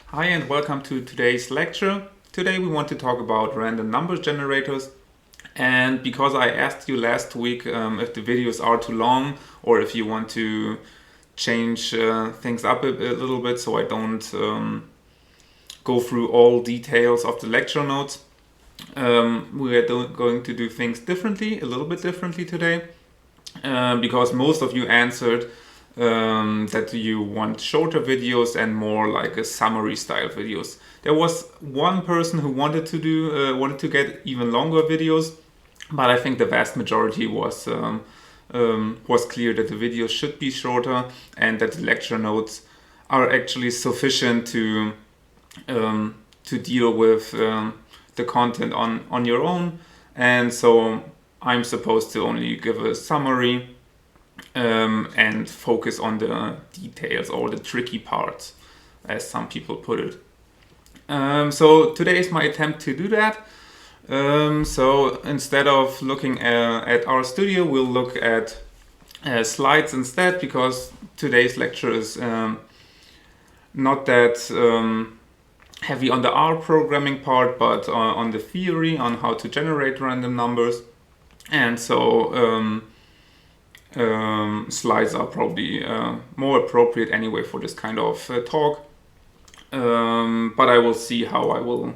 Hi and welcome to today's lecture. Today we want to talk about random number generators, and because I asked you last week if the videos are too long or if you want to change things up a little bit so I don't go through all details of the lecture notes, we are going to do things differently, a little bit differently today, because most of you answered that you want shorter videos and more like a summary style videos. There was one person who wanted to get even longer videos, but I think the vast majority was clear that the videos should be shorter and that the lecture notes are actually sufficient to deal with the content on your own. And so I'm supposed to only give a summary and focus on the details or the tricky parts, as some people put it. So today is my attempt to do that. So instead of looking at our studio, we'll look at slides instead, because today's lecture is not that heavy on the R programming part, but on the theory on how to generate random numbers. And so slides are probably more appropriate anyway for this kind of talk. But I will see how I will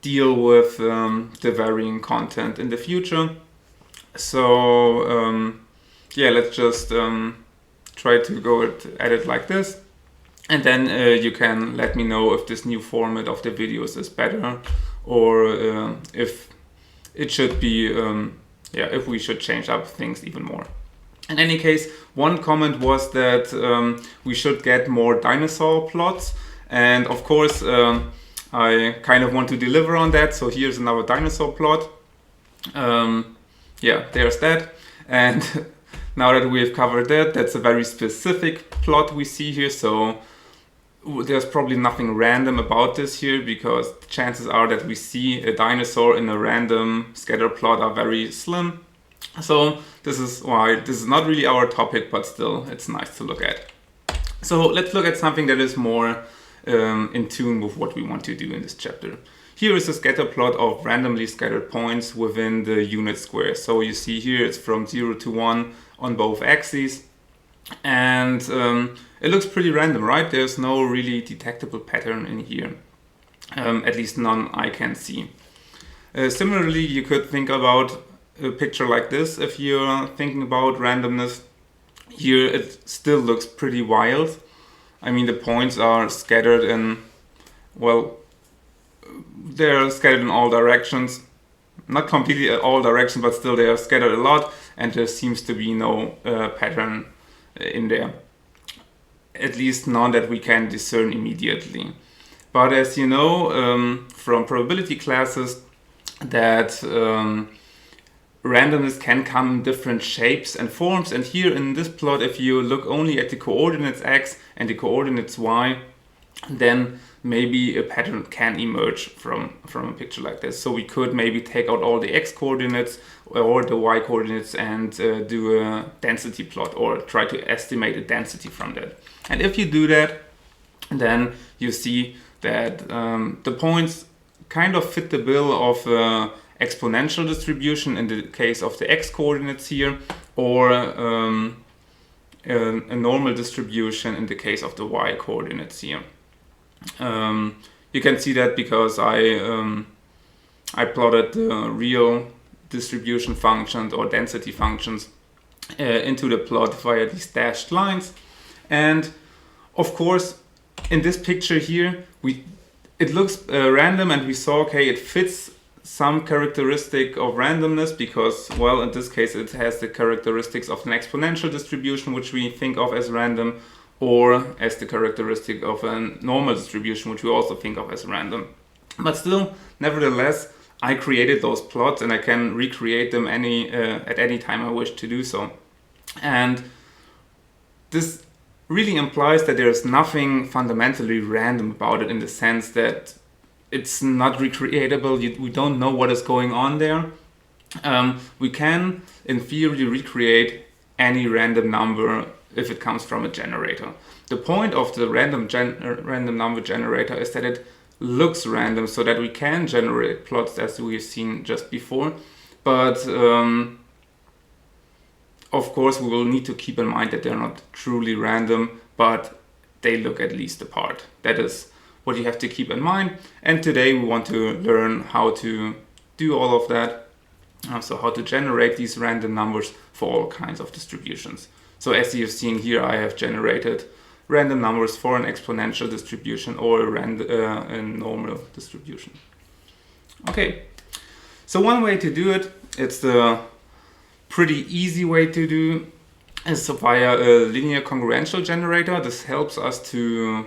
deal with the varying content in the future. So yeah, let's just try to go at it like this. And then you can let me know if this new format of the videos is better, or if it should be, if we should change up things even more. In any case, one comment was that we should get more dinosaur plots, and of course I kind of want to deliver on that, so here's another dinosaur plot. Yeah, there's that. And now that we've covered that, that's a very specific plot we see here, so there's probably nothing random about this here, because the chances are that we see a dinosaur in a random scatter plot are very slim. So this is why this is not really our topic, but still it's nice to look at. So let's look at something that is more in tune with what we want to do in this chapter. Here is a scatter plot of randomly scattered points within the unit square. So you see here it's from 0 to 1 on both axes, and it looks pretty random, right? There's no really detectable pattern in here, at least none I can see. Similarly, you could think about a picture like this if you're thinking about randomness. Here it still looks pretty wild. I mean, the points are scattered in, well, they're scattered in all directions. Not completely all directions, but still they are scattered a lot, and there seems to be no pattern in there. At least none that we can discern immediately. But as you know from probability classes, that randomness can come in different shapes and forms, and here in this plot, if you look only at the coordinates x and the coordinates y, then maybe a pattern can emerge from a picture like this. So we could maybe take out all the x coordinates or the y coordinates and do a density plot, or try to estimate a density from that. And if you do that, then you see that the points kind of fit the bill of exponential distribution in the case of the x coordinates here, or a normal distribution in the case of the y coordinates here. You can see that because I plotted the real distribution functions or density functions into the plot via these dashed lines. And of course, in this picture here, it looks random, and we saw, okay, it fits some characteristic of randomness because, well, in this case it has the characteristics of an exponential distribution, which we think of as random, or as the characteristic of a normal distribution, which we also think of as random. But still, nevertheless, I created those plots, and I can recreate them at any time I wish to do so. And this really implies that there's nothing fundamentally random about it, in the sense that it's not recreatable. We don't know what is going on there. We can, in theory, recreate any random number if it comes from a generator. The point of the random number generator is that it looks random, so that we can generate plots as we've seen just before. But of course, we will need to keep in mind that they're not truly random, but they look at least apart. That is what you have to keep in mind. And today we want to learn how to do all of that. So how to generate these random numbers for all kinds of distributions. So as you've seen here, I have generated random numbers for an exponential distribution or a normal distribution. Okay, so one way to do it, it's the pretty easy way to do, is via a linear congruential generator. This helps us to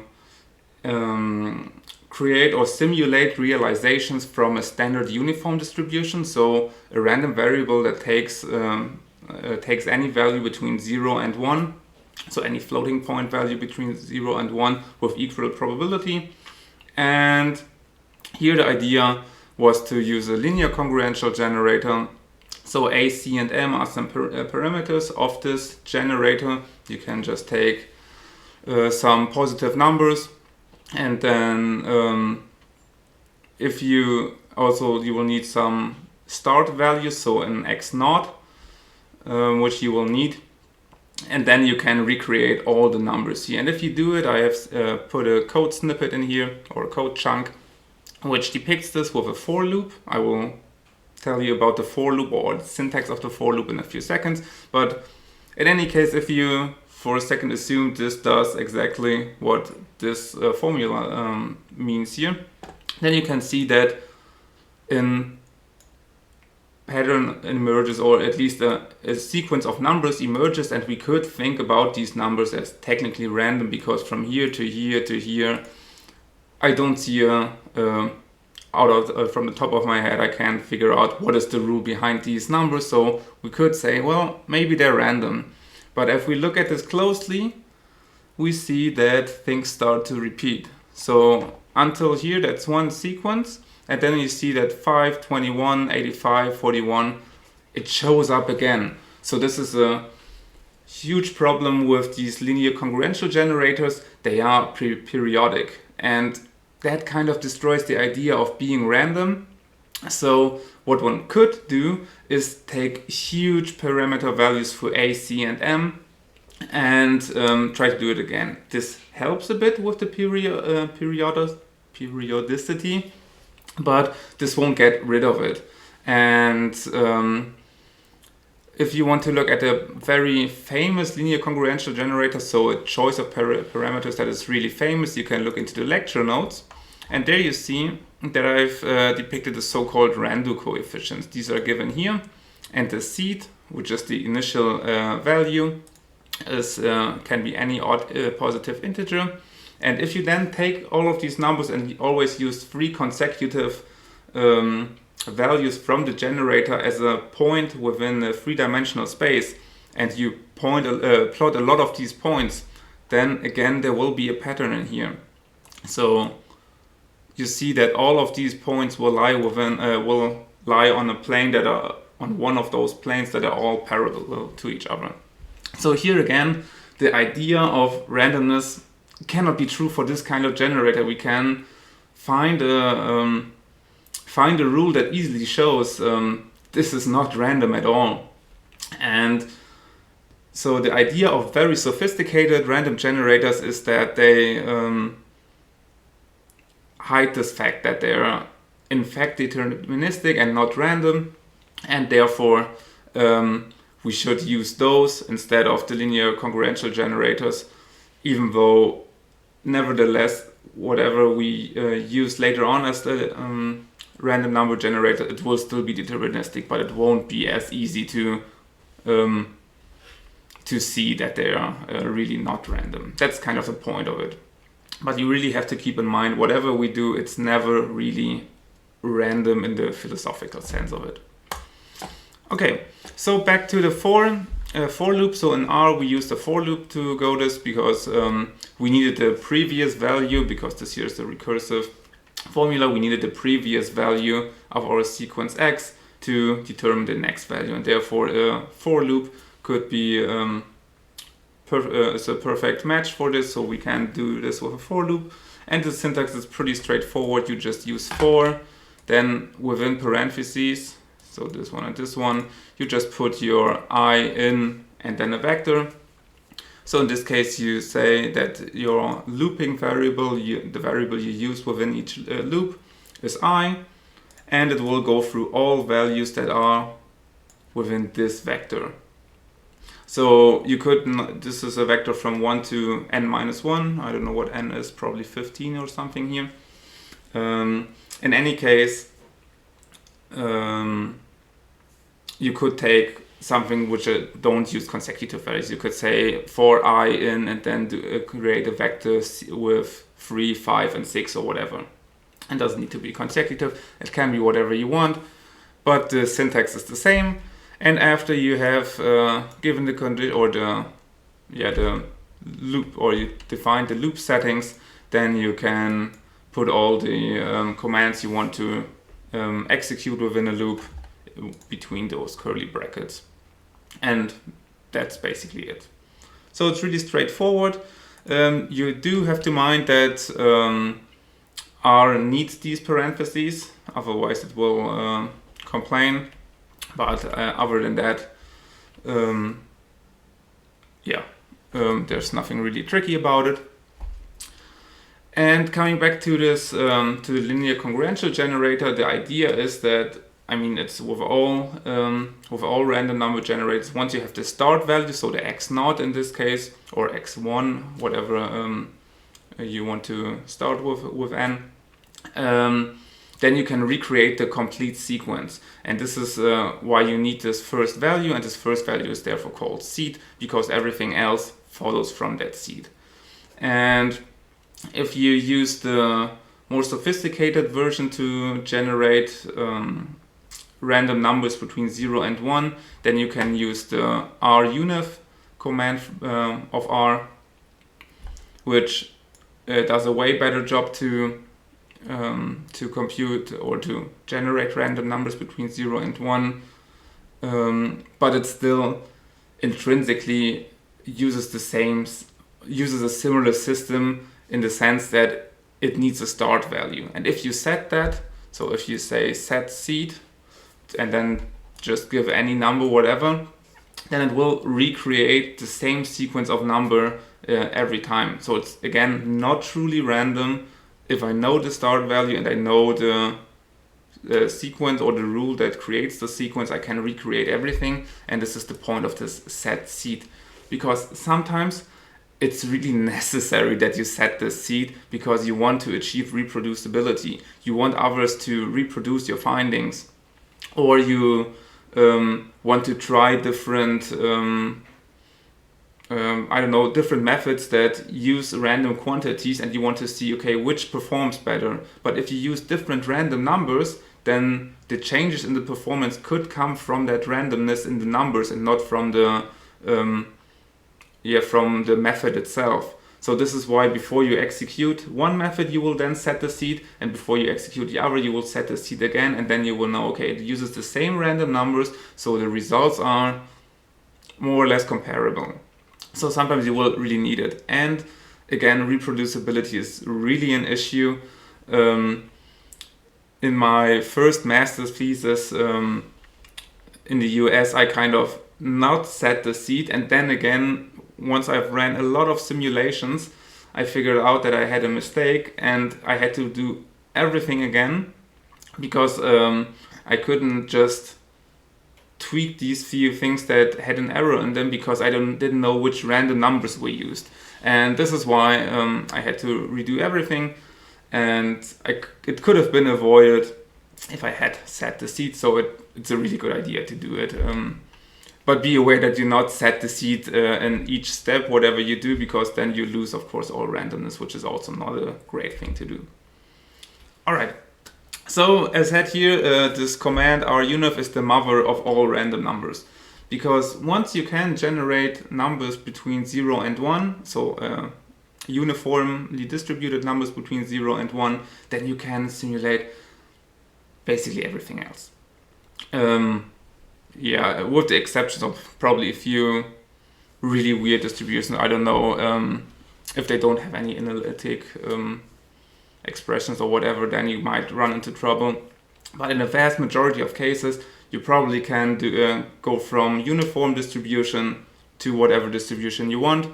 create or simulate realizations from a standard uniform distribution. So a random variable that takes any value between 0 and 1, so any floating point value between 0 and 1 with equal probability. And here the idea was to use a linear congruential generator. So A, C, and M are some parameters of this generator. You can just take some positive numbers, and then if you will need some start values, so an x0, which you will need, and then you can recreate all the numbers here. And if you do it, I have put a code snippet in here, or a code chunk, which depicts this with a for loop. I will tell you about the for loop or the syntax of the for loop in a few seconds. But in any case, if you for a second assume this does exactly what this formula means here, then you can see that in pattern emerges, or at least a sequence of numbers emerges, and we could think about these numbers as technically random, because from here to here to here, I don't see from the top of my head, I can't figure out what is the rule behind these numbers. So we could say, well, maybe they're random. But if we look at this closely, we see that things start to repeat. So until here, that's one sequence. And then you see that 5, 21, 85, 41, it shows up again. So this is a huge problem with these linear congruential generators. They are periodic, and that kind of destroys the idea of being random. So what one could do is take huge parameter values for A, C, and M and try to do it again. This helps a bit with the periodicity, but this won't get rid of it. And if you want to look at a very famous linear congruential generator, so a choice of parameters that is really famous, you can look into the lecture notes. And there you see that I've depicted the so-called Rando coefficients. These are given here. And the seed, which is the initial value, can be any odd positive integer. And if you then take all of these numbers and always use 3 consecutive values from the generator as a point within a 3-dimensional space, and you plot a lot of these points, then again there will be a pattern in here. So you see that all of these points will lie on a plane that are on one of those planes that are all parallel to each other. So here again, the idea of randomness cannot be true for this kind of generator. We can find a rule that easily shows this is not random at all. And so the idea of very sophisticated random generators is that they hide this fact that they are in fact deterministic and not random, and therefore we should use those instead of the linear congruential generators, even though nevertheless whatever we use later on as the random number generator, it will still be deterministic, but it won't be as easy to see that they are really not random. That's kind of the point of it. But you really have to keep in mind, whatever we do, it's never really random in the philosophical sense of it. Okay, so back to the for loop. So in R we used the for loop to go this because we needed the previous value, because this here is the recursive formula. We needed the previous value of our sequence X to determine the next value, and therefore a for loop could be is a perfect match for this, so we can do this with a for loop. And the syntax is pretty straightforward. You just use for, then within parentheses, so this one and this one, you just put your I in and then a vector. So in this case, you say that your looping variable, the variable you use within each loop, is I, and it will go through all values that are within this vector. So you could, this is a vector from 1 to n minus 1. I don't know what n is, probably 15 or something here. In any case, you could take something which don't use consecutive values. You could say for I in and then create a vector with 3, 5, and 6 or whatever. It doesn't need to be consecutive. It can be whatever you want, but the syntax is the same. And after you have given the condition or the loop, or you define the loop settings, then you can put all the commands you want to execute within a loop between those curly brackets. And that's basically it. So it's really straightforward. You do have to mind that R needs these parentheses, otherwise it will complain. But other than that, there's nothing really tricky about it. And coming back to this, to the linear congruential generator, the idea is that, I mean, it's with all random number generators. Once you have the start value, so the x0 in this case, or x1, whatever you want to start with n, then you can recreate the complete sequence. And this is why you need this first value, and this first value is therefore called seed, because everything else follows from that seed. And if you use the more sophisticated version to generate random numbers between 0 and 1, then you can use the runif command of R, which does a way better job to compute or to generate random numbers between 0 and 1, but it still intrinsically uses a similar system in the sense that it needs a start value. And if you set that, so if you say set seed and then just give any number, whatever, then it will recreate the same sequence of number every time. So it's again not truly random. If I know the start value and I know the sequence or the rule that creates the sequence, I can recreate everything. And this is the point of this set seed, because sometimes it's really necessary that you set the seed because you want to achieve reproducibility. You want others to reproduce your findings, or you want to try different different methods that use random quantities, and you want to see, okay, which performs better. But if you use different random numbers, then the changes in the performance could come from that randomness in the numbers and not from the method itself. So this is why before you execute one method, you will then set the seed, and before you execute the other, you will set the seed again, and then you will know, okay, it uses the same random numbers, so the results are more or less comparable. So sometimes you will really need it. And again, reproducibility is really an issue. In my first master's thesis in the US, I kind of not set the seed, and then again, once I've ran a lot of simulations, I figured out that I had a mistake and I had to do everything again, because I couldn't just tweak these few things that had an error in them, because I didn't know which random numbers were used. And this is why I had to redo everything, and it could have been avoided if I had set the seed, so it's a really good idea to do it. But be aware that you not set the seed in each step, whatever you do, because then you lose, of course, all randomness, which is also not a great thing to do. All right. So as said here, this command runif is the mother of all random numbers, because once you can generate numbers between 0 and 1, so uniformly distributed numbers between 0 and 1, then you can simulate basically everything else. With the exception of probably a few really weird distributions. I don't know if they don't have any analytic expressions or whatever, then you might run into trouble. But in a vast majority of cases, you probably can go from uniform distribution to whatever distribution you want.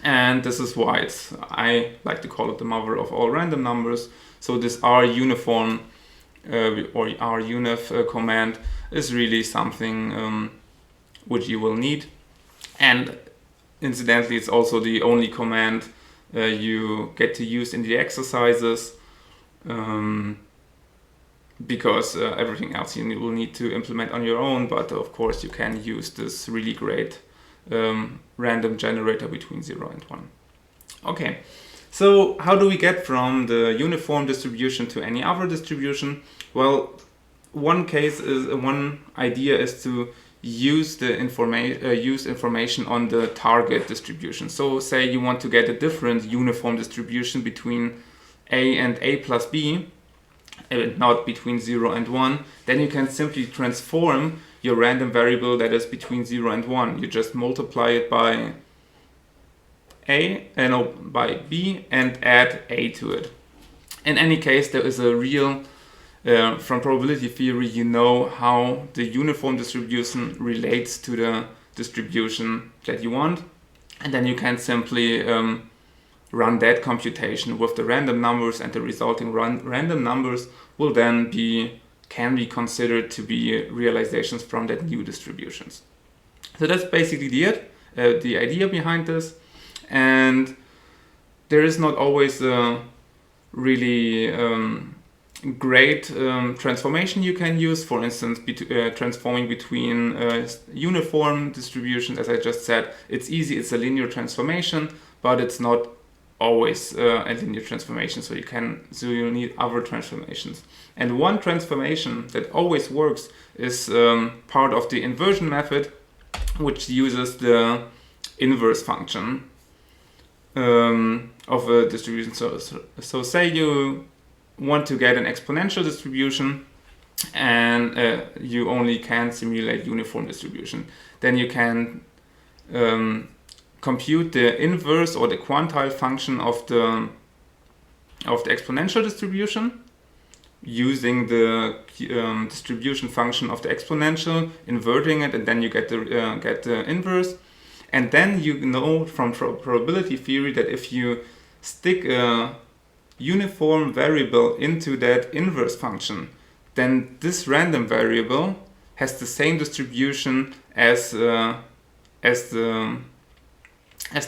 And this is why I like to call it the mother of all random numbers. So this R-uniform or R-unif command is really something which you will need. And incidentally, it's also the only command you get to use in the exercises, because everything else you will need to implement on your own. But of course, you can use this really great random generator between 0 and 1. Okay, so how do we get from the uniform distribution to any other distribution? Well, one idea is to use the information on the target distribution. So say you want to get a different uniform distribution between a and a plus b, not between 0 and 1, then you can simply transform your random variable that is between 0 and 1. You just multiply it by by b and add a to it. In any case, there is a real from probability theory, you know how the uniform distribution relates to the distribution that you want, and then you can simply run that computation with the random numbers, and the resulting random numbers will then can be considered to be realizations from that new distributions. So that's basically the idea behind this, and there is not always a really great transformation you can use. For instance, transforming between uniform distributions, as I just said, it's easy, it's a linear transformation, but it's not always a linear transformation, so you need other transformations. And one transformation that always works is part of the inversion method, which uses the inverse function of a distribution. So say you want to get an exponential distribution and you only can simulate uniform distribution. Then you can compute the inverse or the quantile function of the exponential distribution using the distribution function of the exponential, inverting it, and then you get the inverse. And then you know from probability theory that if you stick a uniform variable into that inverse function, then this random variable has the same distribution as the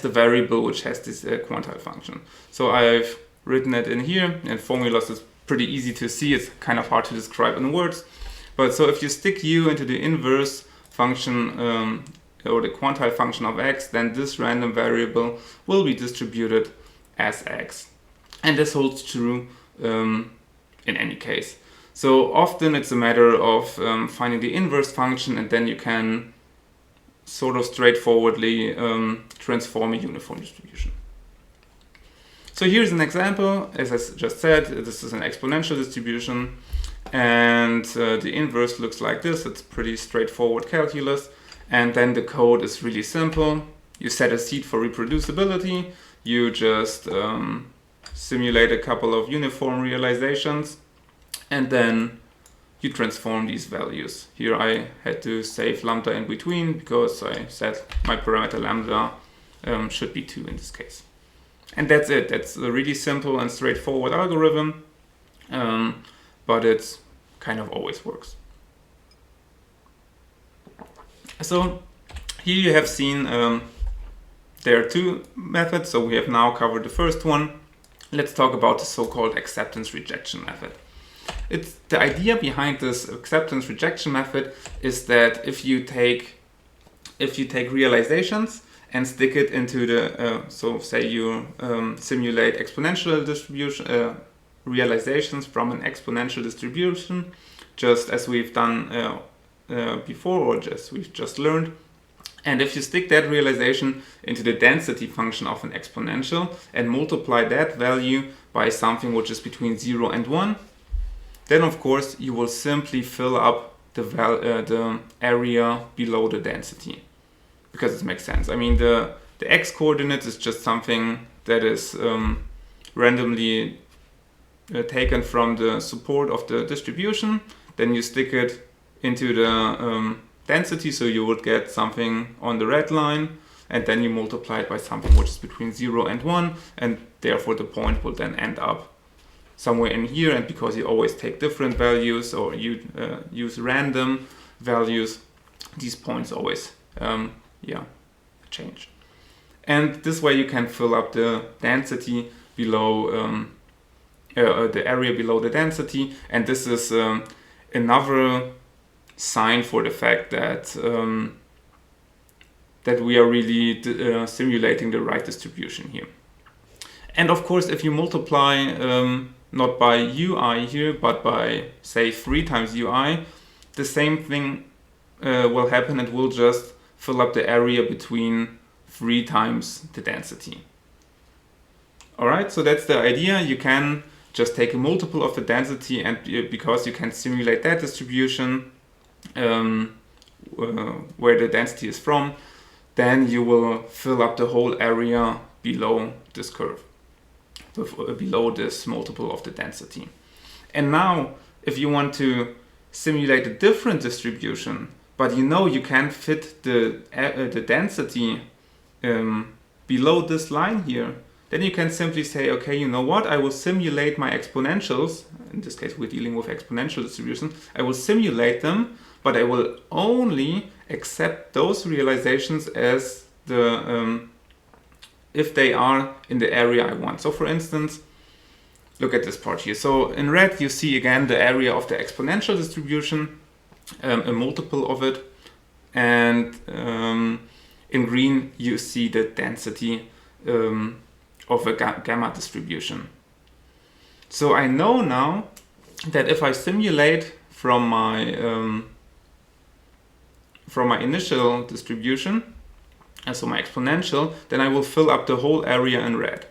variable which has this quantile function. So I've written it in here, and formulas is pretty easy to see. It's kind of hard to describe in words. But so if you stick u into the inverse function or the quantile function of x, then this random variable will be distributed as x. And this holds true in any case. So often it's a matter of finding the inverse function, and then you can sort of straightforwardly transform a uniform distribution. So here's an example. As I just said, this is an exponential distribution, and the inverse looks like this. It's pretty straightforward calculus, and then the code is really simple. You set a seed for reproducibility. You just simulate a couple of uniform realizations, and then you transform these values. Here I had to save lambda in between because I said my parameter lambda should be 2 in this case. And that's it. That's a really simple and straightforward algorithm, but it kind of always works. So here you have seen there are two methods. So we have now covered the first one. Let's talk about the so-called acceptance rejection method. It's the idea behind this acceptance rejection method is that if you take realizations and stick it into the so say you simulate exponential distribution realizations from an exponential distribution, just as we've done before, or we've just learned. And if you stick that realization into the density function of an exponential and multiply that value by something which is between 0 and 1, then of course you will simply fill up the area below the density. because it makes sense. I mean, the x coordinate is just something that is randomly taken from the support of the distribution. Then you stick it into the density, so you would get something on the red line, and then you multiply it by something which is between 0 and 1, and therefore the point will then end up somewhere in here. And because you always take different values or you use random values, these points always change. And this way you can fill up the density below the area below the density, and this is another sign for the fact that that we are really simulating the right distribution here. And of course, if you multiply not by ui here, but by say 3 times ui, the same thing will happen. It will just fill up the area between 3 times the density. Alright, so that's the idea. You can just take a multiple of the density, and because you can simulate that distribution where the density is from, then you will fill up the whole area below this curve, below this multiple of the density. And now, if you want to simulate a different distribution, but you can't fit the density below this line here, then you can simply say, okay, you know what, I will simulate my exponentials. In this case, we're dealing with exponential distribution. I will simulate them, but I will only accept those realizations as if they are in the area I want. So for instance, look at this part here. So in red, you see again the area of the exponential distribution, a multiple of it. And in green, you see the density of a gamma distribution. So I know now that if I simulate from my initial distribution, and so my exponential, then I will fill up the whole area in red.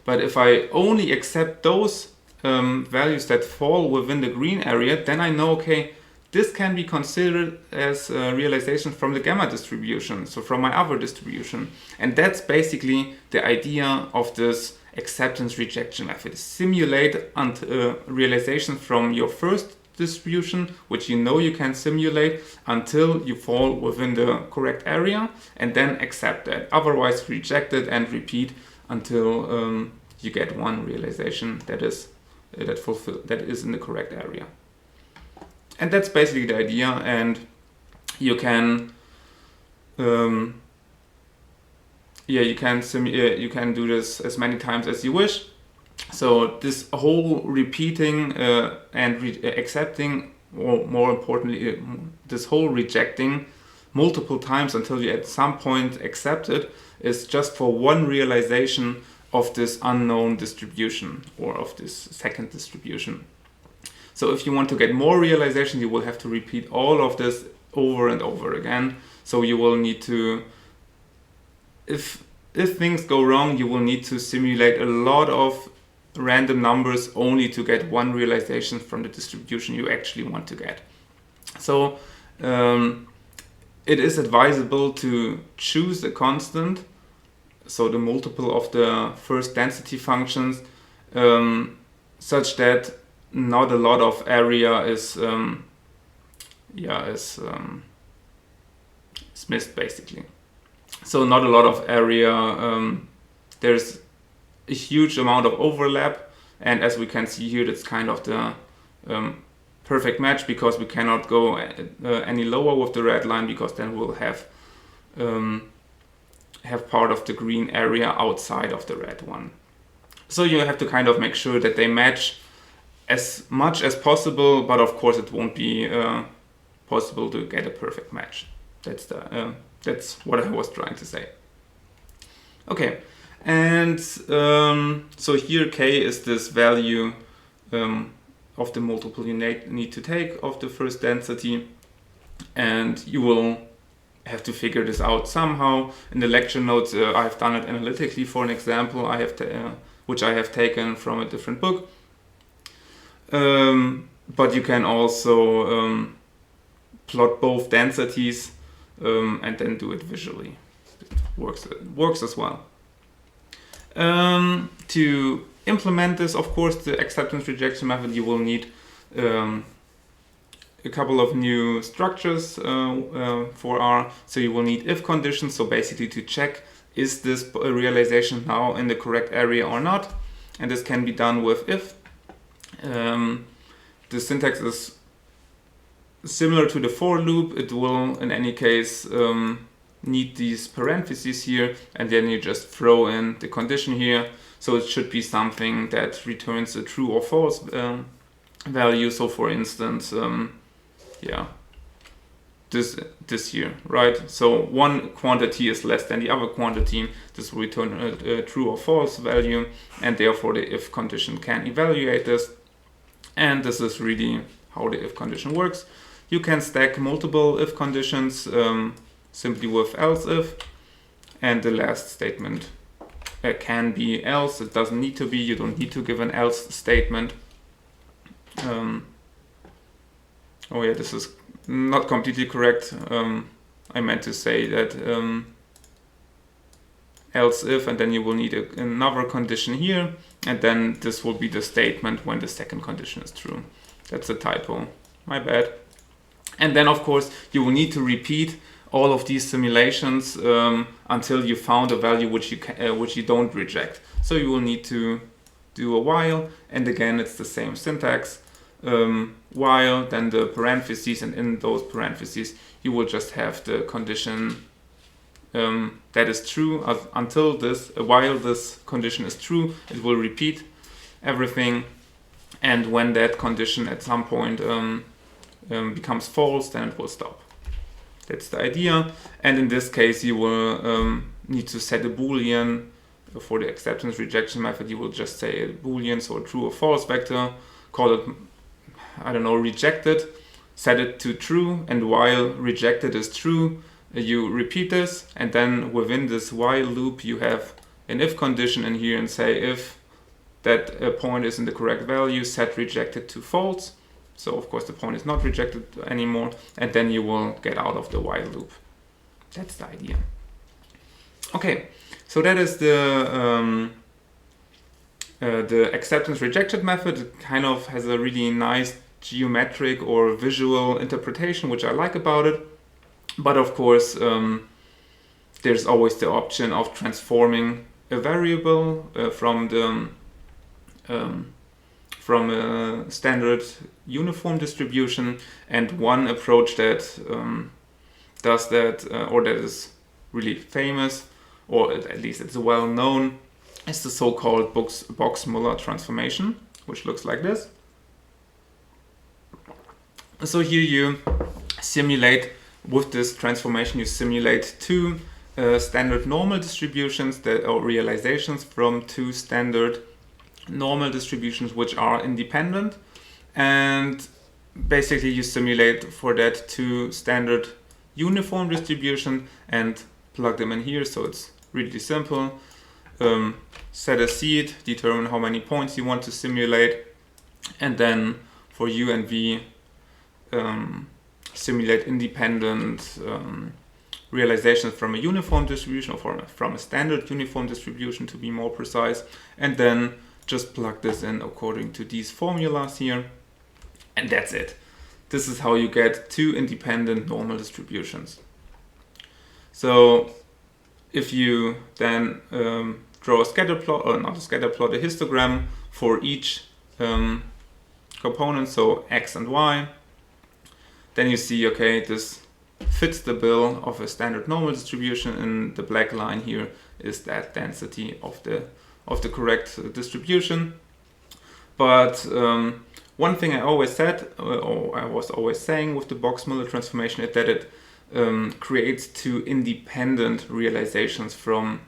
But if I only accept those values that fall within the green area, then I know, okay, this can be considered as a realization from the gamma distribution, so from my other distribution. And that's basically the idea of this acceptance rejection method. Simulate realization from your first distribution, which you can simulate, until you fall within the correct area, and then accept that. Otherwise, reject it and repeat until you get one realization that is in the correct area. And that's basically the idea, and you can you can do this as many times as you wish. So this whole repeating and accepting, or more importantly, this whole rejecting multiple times until you at some point accept it, is just for one realization of this unknown distribution, or of this second distribution. So if you want to get more realization, you will have to repeat all of this over and over again. So you will need to, if things go wrong, you will need to simulate a lot of random numbers only to get one realization from the distribution you actually want to get. So it is advisable to choose a constant, so the multiple of the first density functions, such that not a lot of area is missed, basically. So not a lot of area, there's a huge amount of overlap, and as we can see here, that's kind of the perfect match, because we cannot go any lower with the red line, because then we'll have part of the green area outside of the red one. So you have to kind of make sure that they match as much as possible, but of course it won't be possible to get a perfect match. That's what I was trying to say. Okay, and so here k is this value of the multiple you need to take of the first density, and you will have to figure this out somehow. In the lecture notes, I've done it analytically for an example which I have taken from a different book. But you can also plot both densities and then do it visually. It works as well. To implement this, of course, the acceptance rejection method, you will need a couple of new structures for R. So you will need if conditions, so basically to check, is this realization now in the correct area or not? And this can be done with if. The syntax is similar to the for loop. It will, in any case, need these parentheses here, and then you just throw in the condition here. So it should be something that returns a true or false value. So for instance, this here, right? So one quantity is less than the other quantity. This will return a true or false value, and therefore the if condition can evaluate this. And this is really how the if condition works. You can stack multiple if conditions simply with else if, and the last statement can be else. It doesn't need to be. You don't need to give an else statement. Oh yeah, this is not completely correct. I meant to say that else if, and then you will need another condition here, and then this will be the statement when the second condition is true. That's a typo, my bad. And then of course you will need to repeat all of these simulations until you found a value which you don't reject. So you will need to do a while, and again it's the same syntax. While, then the parentheses, and in those parentheses you will just have the condition that is true until this, while this condition is true, it will repeat everything, and when that condition at some point becomes false, then it will stop. That's the idea. And in this case you will need to set a boolean. For the acceptance rejection method you will just say a boolean, so a true or false vector, call it, I don't know, rejected, set it to true, and while rejected is true, you repeat this, and then within this while loop you have an if condition in here, and say if that point is in the correct value, set rejected to false. So of course the point is not rejected anymore, and then you will get out of the while loop. That's the idea. Okay, so that is the acceptance rejection method. It kind of has a really nice geometric or visual interpretation, which I like about it. But of course, there's always the option of transforming a variable from a standard uniform distribution. And one approach that does that, or that is really famous, or at least it's well known, is the so-called box Muller transformation, which looks like this. So here you simulate, with this transformation, you simulate two standard normal distributions or realizations from two standard normal distributions which are independent, and basically you simulate for that two standard uniform distribution and plug them in here. So it's really simple. Set a seed, determine how many points you want to simulate, and then for u and v simulate independent realizations from a uniform distribution, or from a standard uniform distribution to be more precise, and then just plug this in according to these formulas here, and that's it. This is how you get two independent normal distributions. So if you then draw a scatter plot, or not a scatter plot, a histogram for each component, so x and y, then you see, okay, this fits the bill of a standard normal distribution, and the black line here is that density of the correct distribution. But one thing I always said, or I was always saying with the box Muller transformation, is that it creates two independent realizations from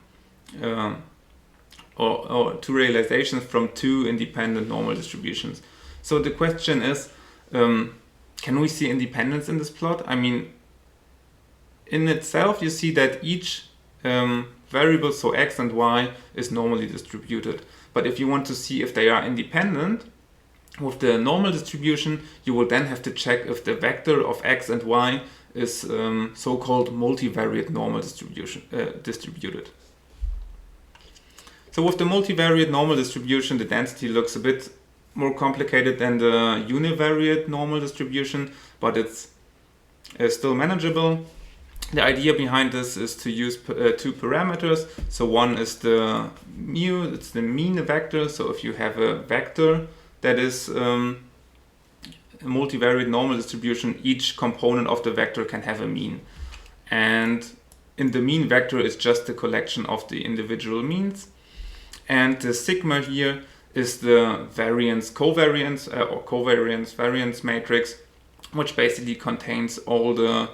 or two realizations from two independent normal distributions. So the question is, can we see independence in this plot? I mean, in itself you see that each variable, so x and y, is normally distributed. But if you want to see if they are independent, With the normal distribution, you will then have to check if the vector of x and y is so-called multivariate normal distributed. So with the multivariate normal distribution, the density looks a bit more complicated than the univariate normal distribution, but it's still manageable. The idea behind this is to use two parameters. So one is the mu, it's the mean vector. So if you have a vector that is a multivariate normal distribution, each component of the vector can have a mean. And in the mean vector is just the collection of the individual means. And the sigma here is the variance covariance or covariance variance matrix, which basically contains all the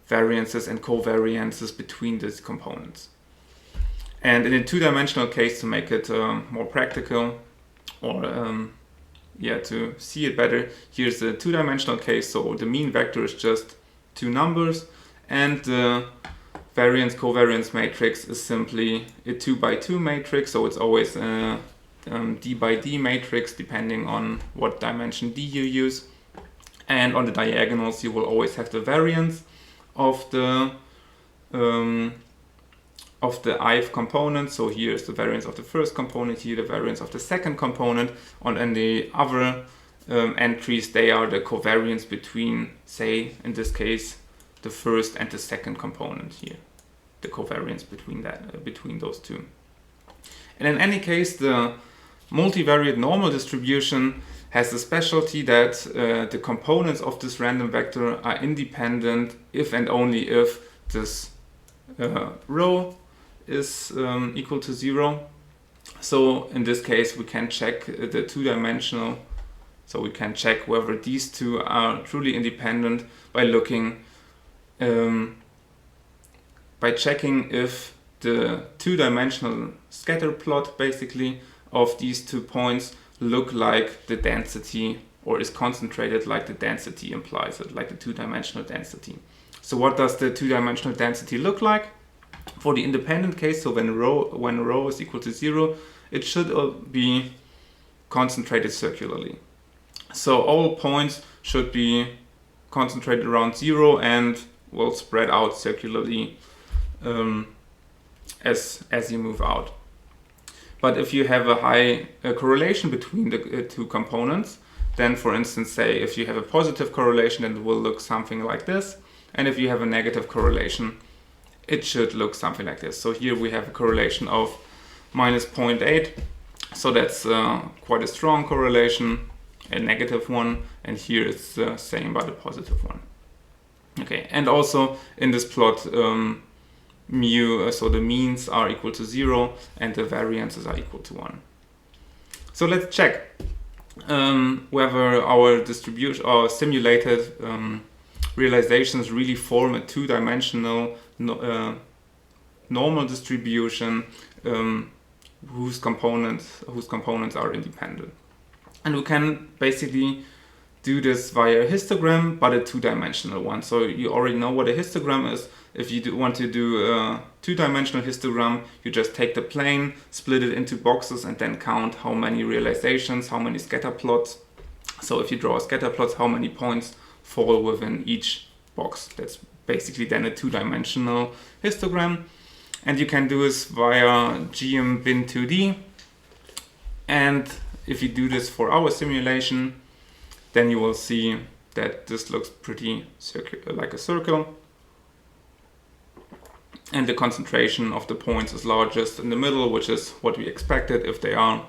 variances and covariances between these components. And in a two-dimensional case, to make it more practical, or to see it better, here's the two-dimensional case. So the mean vector is just two numbers, and the variance covariance matrix is simply a 2x2 matrix. So it's always a d by d matrix matrix on what dimension d you use. And on the diagonals, you will always have the variance of the ith component. So here's the variance of the first component, here the variance of the second component. And the other entries, they are the covariance between, say, in this case, the first and the second component here. The covariance between those two. And in any case, the multivariate normal distribution has the specialty that the components of this random vector are independent if and only if this rho is equal to 0. So in this case we can check the two-dimensional, so we can check whether these two are truly independent by looking by checking if the two-dimensional scatter plot basically of these 2 points look like the density, or is concentrated like the density implies it, like the two-dimensional density. So what does the two-dimensional density look like? For the independent case, so when rho is equal to 0, it should be concentrated circularly. So all points should be concentrated around 0 and will spread out circularly as you move out. But if you have a high correlation between the two components, then for instance, say if you have a positive correlation, then it will look something like this. And if you have a negative correlation, it should look something like this. So here we have a correlation of minus 0.8. So that's quite a strong correlation, a negative one. And here it's the same but a positive one. Okay, and also in this plot, mu, so the means are equal to 0 and the variances are equal to 1. So let's check whether our distribution or simulated realizations really form a two-dimensional normal distribution whose components are independent. And we can basically do this via a histogram, but a two-dimensional one. So you already know what a histogram is. If you want to do a two-dimensional histogram, you just take the plane, split it into boxes, and then count how many realizations, how many scatter plots. So if you draw a scatter plot, how many points fall within each box. That's basically then a two-dimensional histogram. And you can do this via GM-bin2D. And if you do this for our simulation, then you will see that this looks pretty like a circle. And the concentration of the points is largest in the middle, which is what we expected if they are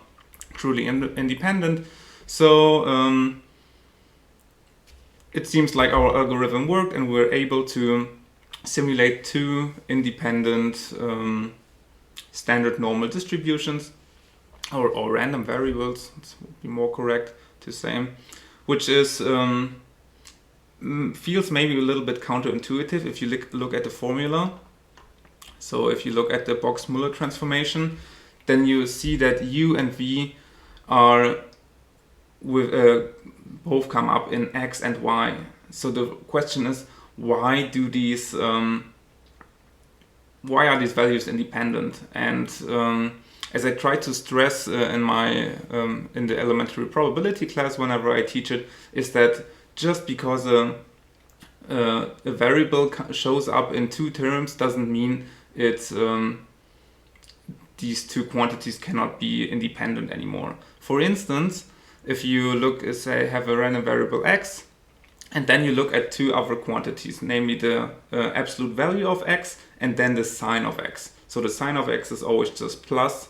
truly independent. So it seems like our algorithm worked and we're able to simulate two independent standard normal distributions, or random variables, it would be more correct to say, which is feels maybe a little bit counterintuitive if you look at the formula. So if you look at the box Muller transformation, then you see that u and v are both come up in x and y. So the question is, why are these values independent? And as I try to stress in my in the elementary probability class whenever I teach it, is that just because a variable shows up in two terms doesn't mean it's these two quantities cannot be independent anymore. For instance, if you look, say, have a random variable x, and then you look at two other quantities, namely the absolute value of x and then the sign of x. So the sign of x is always just plus,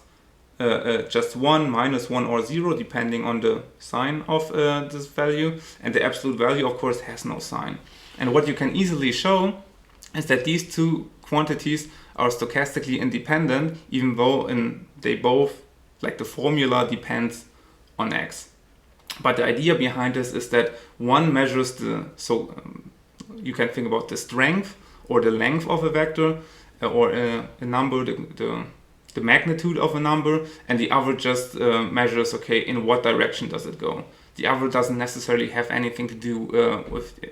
just 1, -1, or 0, depending on the sign of this value. And the absolute value, of course, has no sign. And what you can easily show is that these two quantities are stochastically independent, even though they both, like the formula, depends on x. But the idea behind this is that one measures you can think about the strength or the length of a vector or a number, the magnitude of a number, and the other just measures, okay, in what direction does it go. The other doesn't necessarily have anything to do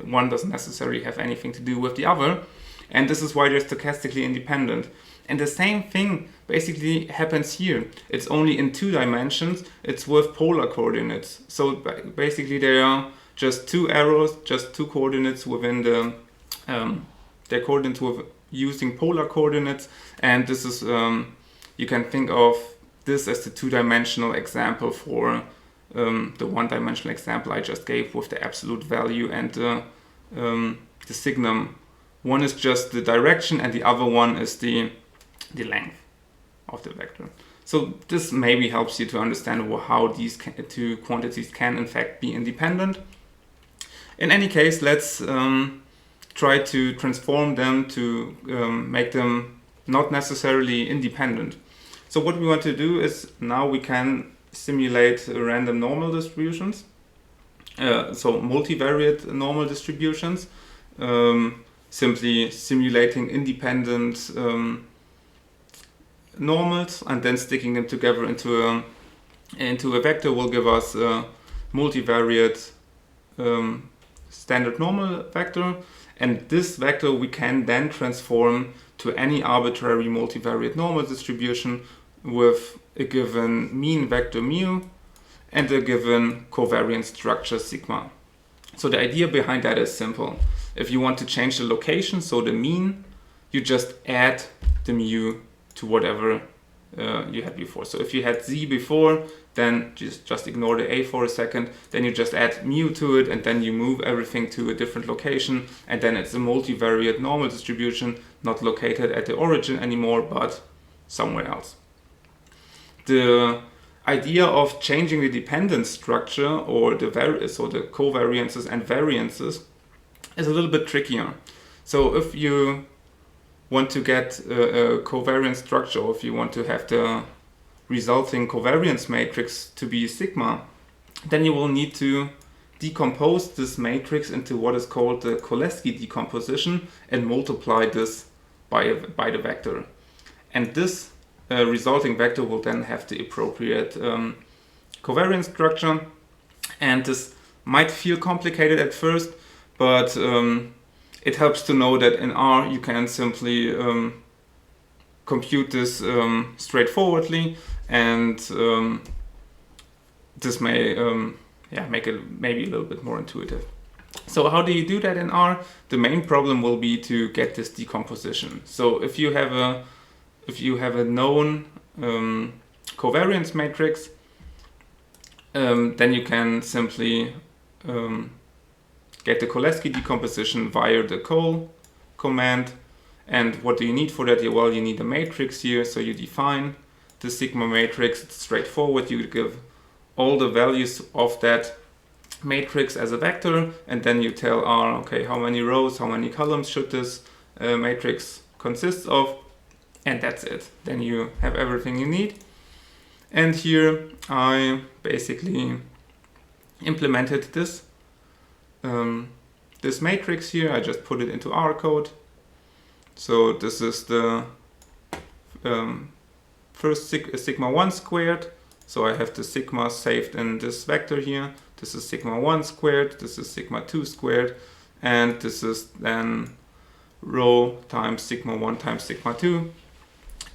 one doesn't necessarily have anything to do with the other, and this is why they're stochastically independent. And the same thing basically happens here. It's only in 2 dimensions. It's with polar coordinates. So basically there are just two arrows, just two coordinates within their coordinates with using polar coordinates. And this is you can think of this as the 2-dimensional example for the 1-dimensional example I just gave with the absolute value and the signum. One is just the direction and the other one is the length of the vector. So this maybe helps you to understand how these two quantities can in fact be independent. In any case, let's try to transform them to make them not necessarily independent. So what we want to do is now we can simulate random normal distributions, so multivariate normal distributions, simply simulating independent normals and then sticking them together into a vector will give us a multivariate standard normal vector, and this vector we can then transform to any arbitrary multivariate normal distribution with a given mean vector mu and a given covariance structure sigma. So the idea behind that is simple. If you want to change the location, so the mean, you just add the mu to whatever you had before. So if you had z before, then just ignore the a for a second, then you just add mu to it and then you move everything to a different location, and then it's a multivariate normal distribution, not located at the origin anymore, but somewhere else. The idea of changing the dependence structure or the covariances and variances is a little bit trickier. So if you want to get a covariance structure, or if you want to have the resulting covariance matrix to be sigma, then you will need to decompose this matrix into what is called the Cholesky decomposition and multiply this by the vector. And this resulting vector will then have the appropriate covariance structure. And this might feel complicated at first, but it helps to know that in R you can simply compute this straightforwardly, and this may make it maybe a little bit more intuitive. So how do you do that in R? The main problem will be to get this decomposition. So if you have a known covariance matrix, then you can simply get the Cholesky decomposition via the col command. And what do you need for that? Well, you need a matrix here, so you define the sigma matrix. It's straightforward. You give all the values of that matrix as a vector, and then you tell R, okay, how many rows, how many columns should this matrix consist of, and that's it. Then you have everything you need. And here I basically implemented this this matrix here. I just put it into R code. So this is the first sigma 1 squared. So I have the sigma saved in this vector here. This is sigma 1 squared, this is sigma 2 squared, and this is then rho times sigma 1 times sigma 2.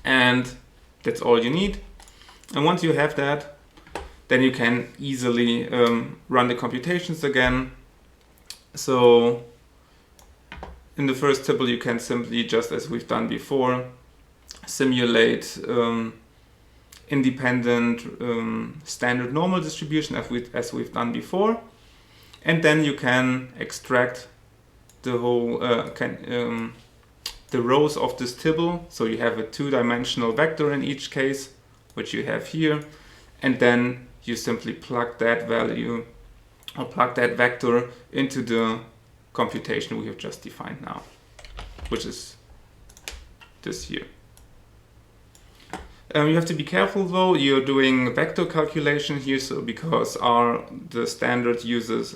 And that's all you need. And once you have that, then you can easily run the computations again. So in the first tibble, you can simply, just as we've done before, simulate independent standard normal distribution as we've done before. And then you can extract the whole the rows of this tibble. So you have a two-dimensional vector in each case, which you have here. And then you simply plug that value or plug that vector into the computation we have just defined now, which is this here. You have to be careful though, you're doing vector calculation here, so because the standard uses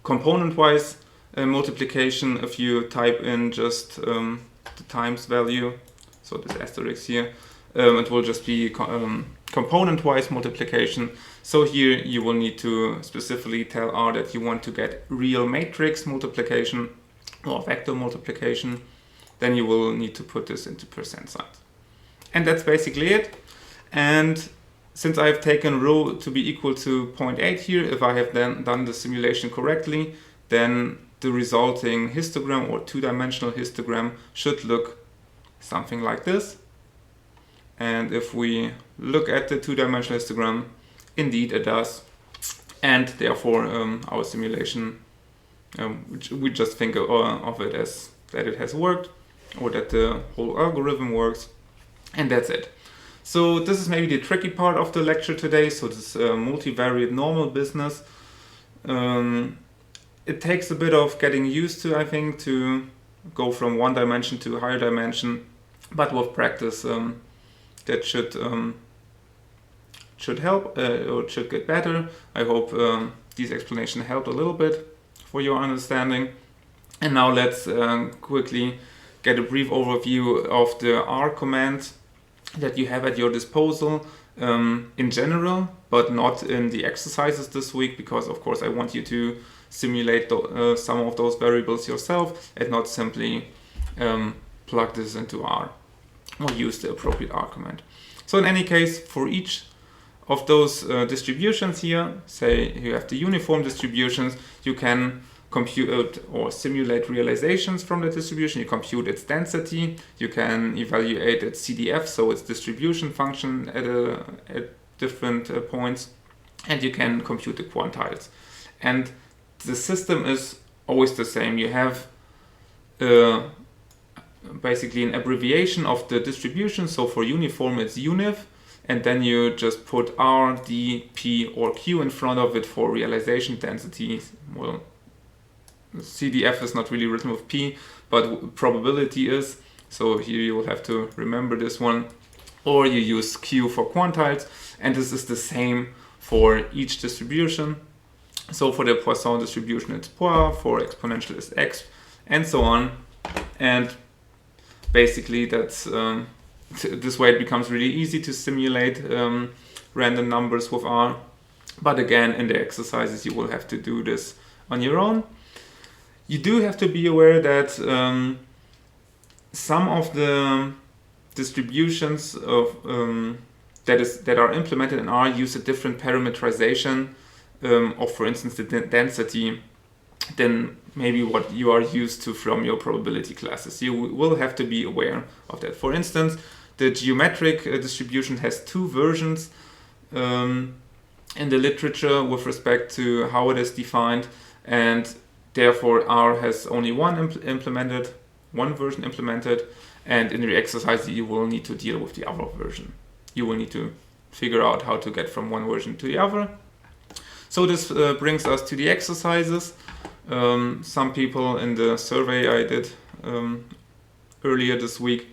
component-wise multiplication. If you type in just the times value, so this asterisk here, it will just be component-wise multiplication. So here you will need to specifically tell R that you want to get real matrix multiplication or vector multiplication. Then you will need to put this into percent signs. And that's basically it. And since I've taken rho to be equal to 0.8 here, if I have then done the simulation correctly, then the resulting histogram or two-dimensional histogram should look something like this. And if we look at the two-dimensional histogram, indeed it does. And therefore our simulation, we just think of it as that it has worked, or that the whole algorithm works, and that's it. So this is maybe the tricky part of the lecture today. So this multivariate normal business. It takes a bit of getting used to, I think, to go from one dimension to a higher dimension, but with practice that should help or should get better. I hope these explanations helped a little bit for your understanding. And now let's quickly get a brief overview of the R command that you have at your disposal in general, but not in the exercises this week, because of course I want you to simulate some of those variables yourself and not simply plug this into R or use the appropriate R command. So in any case, for each of those distributions here, say you have the uniform distributions, you can compute or simulate realizations from the distribution. You compute its density, you can evaluate its CDF, so its distribution function at different points, and you can compute the quantiles. And the system is always the same. You have basically an abbreviation of the distribution. So for uniform it's univ, and then you just put R, D, P or Q in front of it for realization density. Well, CDF is not really written with P, but probability is. So here you will have to remember this one. Or you use Q for quantiles, and this is the same for each distribution. So for the Poisson distribution it's pois, for exponential is x, and so on. And basically that's this way it becomes really easy to simulate random numbers with R. But again, in the exercises you will have to do this on your own. You do have to be aware that some of the distributions of that are implemented in R use a different parameterization of, for instance, the density than maybe what you are used to from your probability classes. You will have to be aware of that. For instance, the geometric distribution has two versions in the literature with respect to how it is defined, and therefore R has only one version implemented, and in the exercise you will need to deal with the other version. You will need to figure out how to get from one version to the other. So this brings us to the exercises. Some people in the survey I did earlier this week,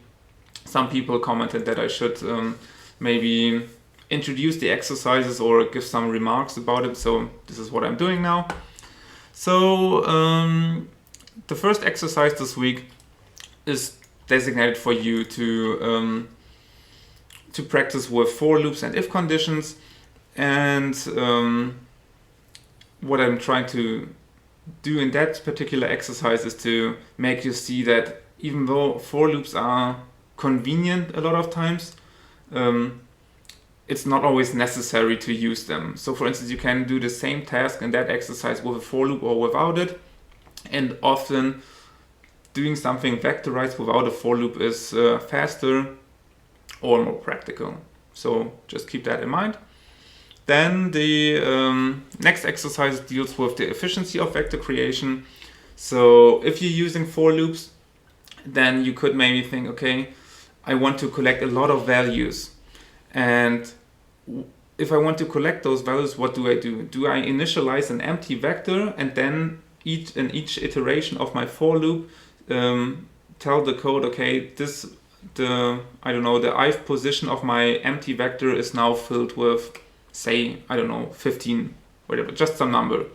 some people commented that I should maybe introduce the exercises or give some remarks about it. So this is what I'm doing now. So the first exercise this week is designated for you to practice with for loops and if conditions. And what I'm trying to do in that particular exercise is to make you see that even though for loops are convenient a lot of times, it's not always necessary to use them. So for instance, you can do the same task in that exercise with a for loop or without it. And often doing something vectorized without a for loop is faster or more practical. So just keep that in mind. Then the next exercise deals with the efficiency of vector creation. So if you're using for loops, then you could maybe think, okay, I want to collect a lot of values. And if I want to collect those values, what do? Do I initialize an empty vector and then in each iteration of my for loop tell the code, okay, the ith position of my empty vector is now filled with, say, 15, whatever, just some number.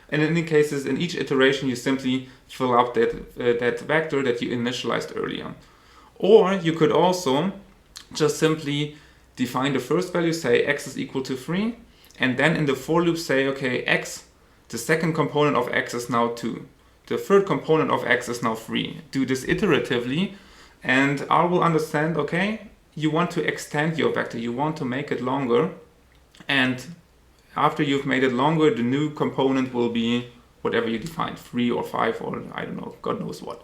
And in any cases, in each iteration, you simply fill up that vector that you initialized earlier. Or you could also just simply define the first value, say x is equal to 3, and then in the for loop say, okay, x, the second component of x is now 2. The third component of x is now 3. Do this iteratively, and R will understand, okay, you want to extend your vector, you want to make it longer, and after you've made it longer, the new component will be whatever you defined, 3 or 5 or I don't know, God knows what.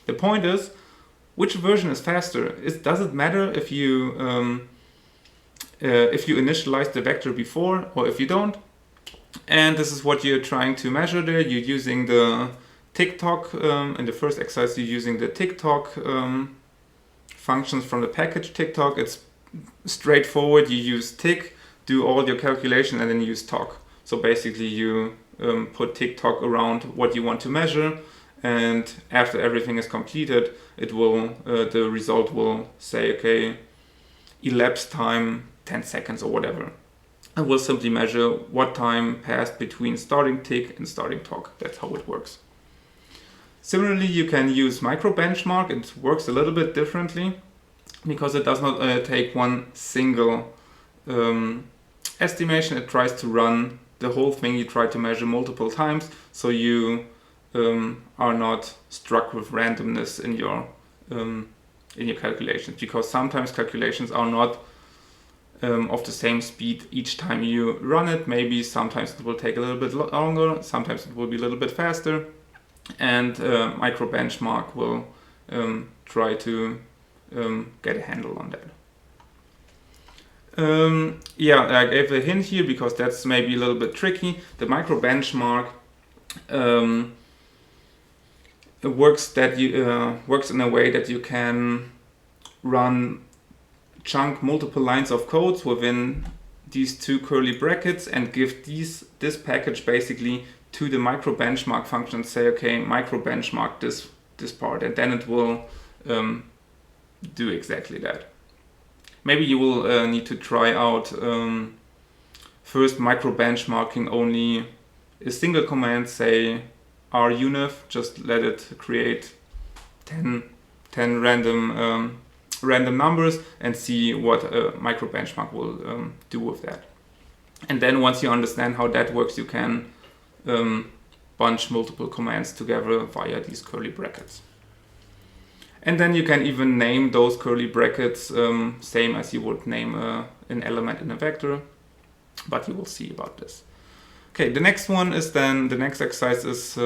The point is, which version is faster? Does it matter if you initialize the vector before or if you don't? And this is what you're trying to measure there. You're using the tick-tock, in the first exercise you're using the tick-tock functions from the package tick-tock. It's straightforward. You use tick, do all your calculation, and then use tock. So basically you put tick-tock around what you want to measure, and after everything is completed, it will the result will say, okay, elapsed time 10 seconds or whatever. And we'll simply measure what time passed between starting tick and starting tock. That's how it works. Similarly, you can use micro benchmark. It works a little bit differently because it does not take one single estimation. It tries to run the whole thing. You try to measure multiple times, so you are not struck with randomness in your calculations, because sometimes calculations are not of the same speed each time you run it. Maybe sometimes it will take a little bit longer, sometimes it will be a little bit faster, and micro benchmark will try to get a handle on that. I gave a hint here because that's maybe a little bit tricky. The micro benchmark works in a way that you can chunk multiple lines of codes within these two curly brackets and give this package basically to the micro benchmark function and say, okay, micro benchmark this part, and then it will do exactly that. Maybe you will need to try out first micro benchmarking only a single command, say runif, just let it create 10 random numbers and see what micro benchmark will do with that. And then once you understand how that works, you can bunch multiple commands together via these curly brackets. And then you can even name those curly brackets same as you would name an element in a vector, but you will see about this. Okay, the next exercise is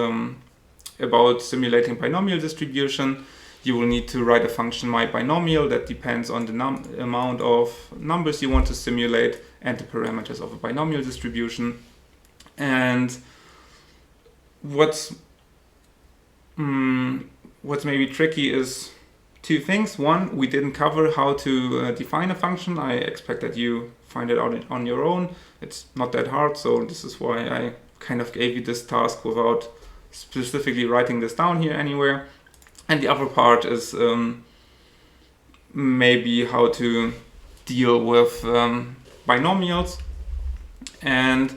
about simulating binomial distribution. You will need to write a function myBinomial that depends on the amount of numbers you want to simulate and the parameters of a binomial distribution. And what's maybe tricky is two things. One, we didn't cover how to define a function. I expect that you find it out on your own. It's not that hard, so this is why I kind of gave you this task without specifically writing this down here anywhere. And the other part is maybe how to deal with binomials. And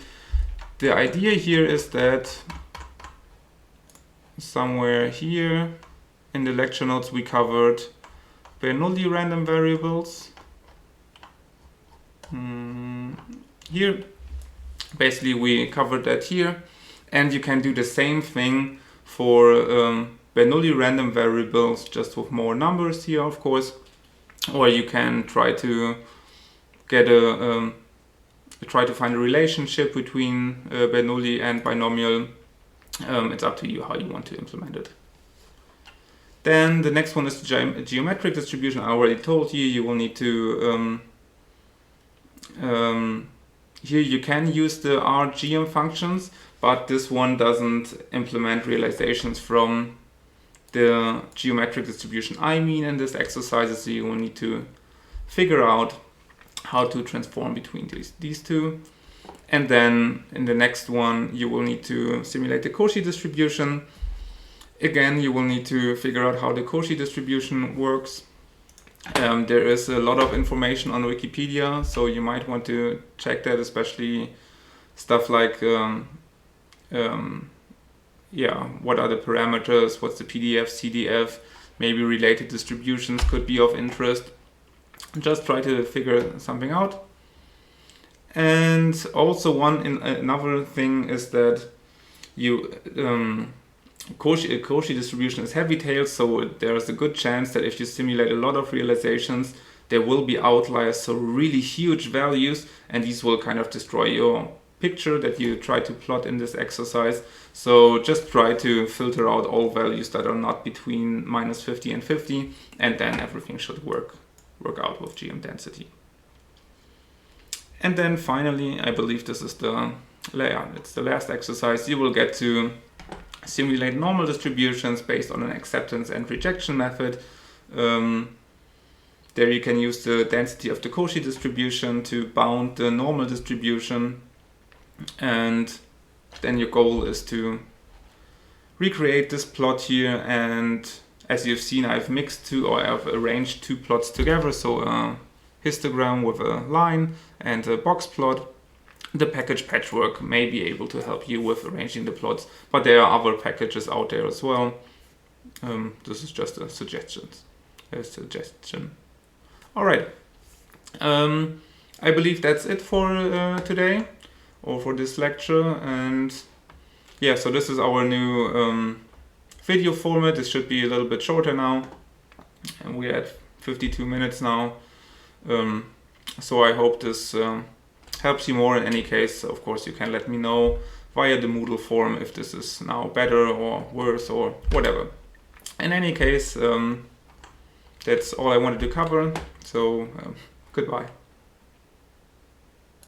the idea here is that somewhere here in the lecture notes we covered Bernoulli random variables. Here, basically we covered that here, and you can do the same thing for Bernoulli random variables, just with more numbers here, of course, or you can try to get try to find a relationship between Bernoulli and binomial. It's up to you how you want to implement it. Then the next one is the geometric distribution. I already told you, you will need to here you can use the RGM functions, but this one doesn't implement realizations from the geometric distribution I mean in this exercise, so you will need to figure out how to transform between these two. And then in the next one, you will need to simulate the Cauchy distribution. Again, you will need to figure out how the Cauchy distribution works. There is a lot of information on Wikipedia, so you might want to check that, especially stuff like yeah, what are the parameters, what's the PDF, CDF, maybe related distributions could be of interest. Just try to figure something out. And also another thing is that you Cauchy distribution is heavy-tailed, so there's a good chance that if you simulate a lot of realizations, there will be outliers, so really huge values, and these will kind of destroy your picture that you try to plot in this exercise. So just try to filter out all values that are not between -50 and 50, and then everything should work out with GM density. And then finally, I believe this is it's the last exercise. You will get to simulate normal distributions based on an acceptance and rejection method. There you can use the density of the Cauchy distribution to bound the normal distribution, and then your goal is to recreate this plot here. And as you've seen, I've arranged two plots together, so a histogram with a line and a box plot. The package Patchwork may be able to help you with arranging the plots, but there are other packages out there as well. This is just a suggestion. All right. I believe that's it for today, or for this lecture. And yeah, so this is our new video format. This should be a little bit shorter now, and we're at 52 minutes now. So I hope this helps you more. In any case, of course, you can let me know via the Moodle forum if this is now better or worse or whatever. In any case, that's all I wanted to cover. So goodbye.